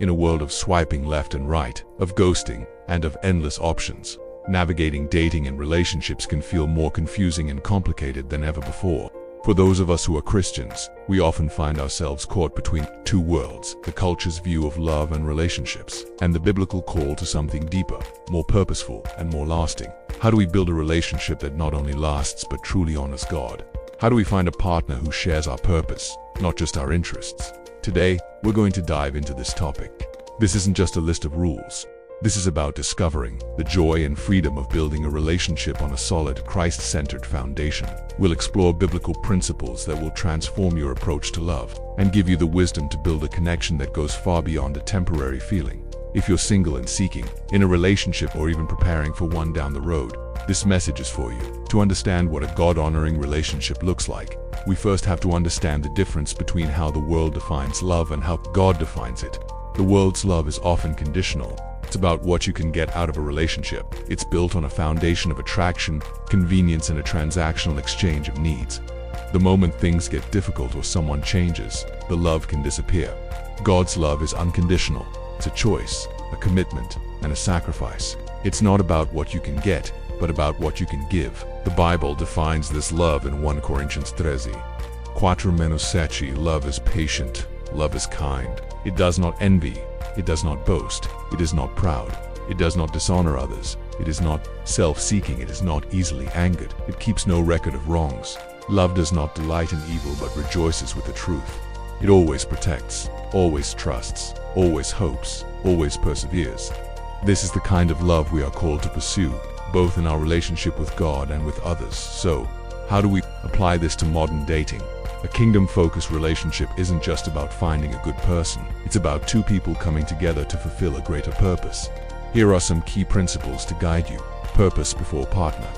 In a world of swiping left and right, of ghosting, and of endless options, navigating dating and relationships can feel more confusing and complicated than ever before. For those of us who are Christians, we often find ourselves caught between two worlds: the culture's view of love and relationships, and the biblical call to something deeper, more purposeful, and more lasting. How do we build a relationship that not only lasts but truly honors God? How do we find a partner who shares our purpose, not just our interests? Today, we're going to dive into this topic. This isn't just a list of rules. This is about discovering the joy and freedom of building a relationship on a solid, Christ-centered foundation. We'll explore biblical principles that will transform your approach to love and give you the wisdom to build a connection that goes far beyond a temporary feeling. If you're single and seeking, in a relationship, or even preparing for one down the road, this message is for you. To understand what a God-honoring relationship looks like, we first have to understand the difference between how the world defines love and how God defines it. The world's love is often conditional. It's about what you can get out of a relationship. It's built on a foundation of attraction, convenience, and a transactional exchange of needs. The moment things get difficult or someone changes, the love can disappear. God's love is unconditional. It's a choice, a commitment, and a sacrifice. It's not about what you can get, but about what you can give. The Bible defines this love in 1 Corinthians 13. 4:7. Love is patient. Love is kind. It does not envy. It does not boast. It is not proud. It does not dishonor others. It is not self-seeking. It is not easily angered. It keeps no record of wrongs. Love does not delight in evil, but rejoices with the truth. It always protects, always trusts, always hopes, always perseveres. This is the kind of love we are called to pursue, both in our relationship with God and with others. So, how do we apply this to modern dating? A kingdom-focused relationship isn't just about finding a good person. It's about two people coming together to fulfill a greater purpose. Here are some key principles to guide you. Purpose before partner.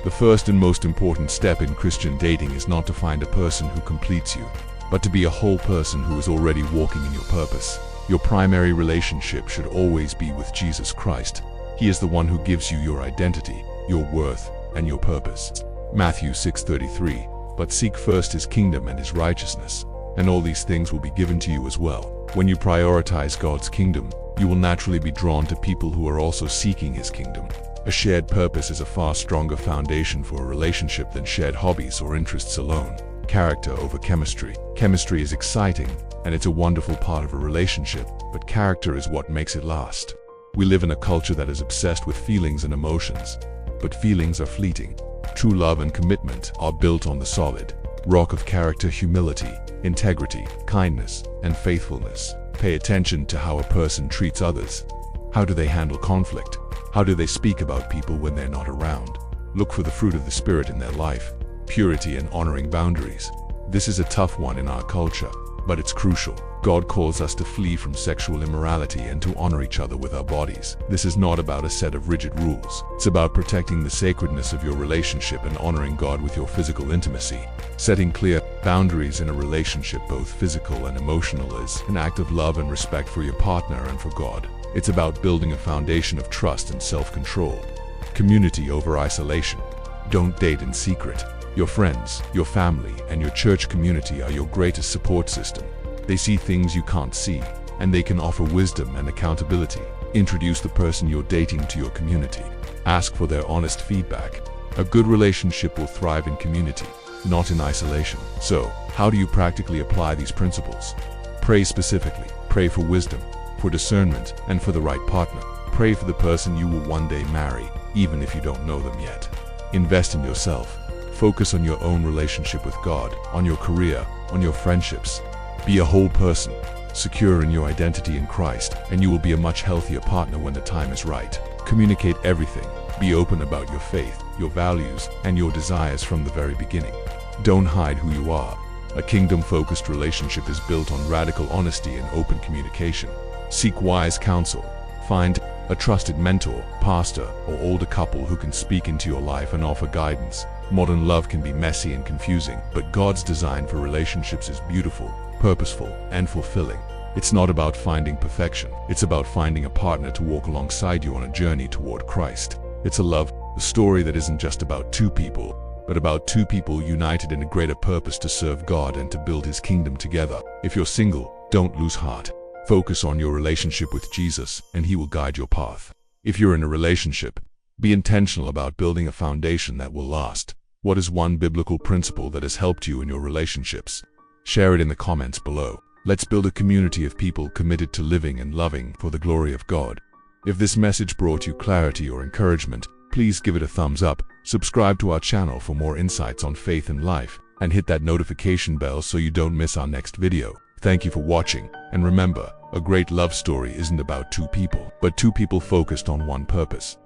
The first and most important step in Christian dating is not to find a person who completes you, but to be a whole person who is already walking in your purpose. Your primary relationship should always be with Jesus Christ. He is the one who gives you your identity, your worth, and your purpose. Matthew 6:33. But seek first his kingdom and his righteousness, and all these things will be given to you as well. When you prioritize God's kingdom, you will naturally be drawn to people who are also seeking his kingdom. A shared purpose is a far stronger foundation for a relationship than shared hobbies or interests alone. Character over chemistry. Chemistry is exciting, and it's a wonderful part of a relationship, but character is what makes it last. We live in a culture that is obsessed with feelings and emotions, but feelings are fleeting. True love and commitment are built on the solid rock of character, humility, integrity, kindness, and faithfulness. Pay attention to how a person treats others. How do they handle conflict? How do they speak about people when they're not around? Look for the fruit of the Spirit in their life. Purity and honoring boundaries. This is a tough one in our culture, but it's crucial. God calls us to flee from sexual immorality and to honor each other with our bodies. This is not about a set of rigid rules. It's about protecting the sacredness of your relationship and honoring God with your physical intimacy. Setting clear boundaries in a relationship, both physical and emotional, is an act of love and respect for your partner and for God. It's about building a foundation of trust and self-control. Community over isolation. Don't date in secret. Your friends, your family, and your church community are your greatest support system. They see things you can't see, and they can offer wisdom and accountability. Introduce the person you're dating to your community. Ask for their honest feedback. A good relationship will thrive in community, not in isolation. So, how do you practically apply these principles? Pray specifically. Pray for wisdom, for discernment, and for the right partner. Pray for the person you will one day marry, even if you don't know them yet. Invest in yourself. Focus on your own relationship with God, on your career, on your friendships. Be a whole person, secure in your identity in Christ, and you will be a much healthier partner when the time is right. Communicate everything. Be open about your faith, your values, and your desires from the very beginning. Don't hide who you are. A kingdom-focused relationship is built on radical honesty and open communication. Seek wise counsel. Find a trusted mentor, pastor, or older couple who can speak into your life and offer guidance. Modern love can be messy and confusing, but God's design for relationships is beautiful, purposeful, and fulfilling. It's not about finding perfection. It's about finding a partner to walk alongside you on a journey toward Christ. It's a story that isn't just about two people, but about two people united in a greater purpose to serve God and to build his kingdom together. If you're single, don't lose heart. Focus on your relationship with Jesus, and He will guide your path. If you're in a relationship, be intentional about building a foundation that will last. What is one biblical principle that has helped you in your relationships? Share it in the comments below. Let's build a community of people committed to living and loving for the glory of God. If this message brought you clarity or encouragement, please give it a thumbs up, subscribe to our channel for more insights on faith and life, and hit that notification bell so you don't miss our next video. Thank you for watching, and remember, a great love story isn't about two people, but two people focused on one purpose.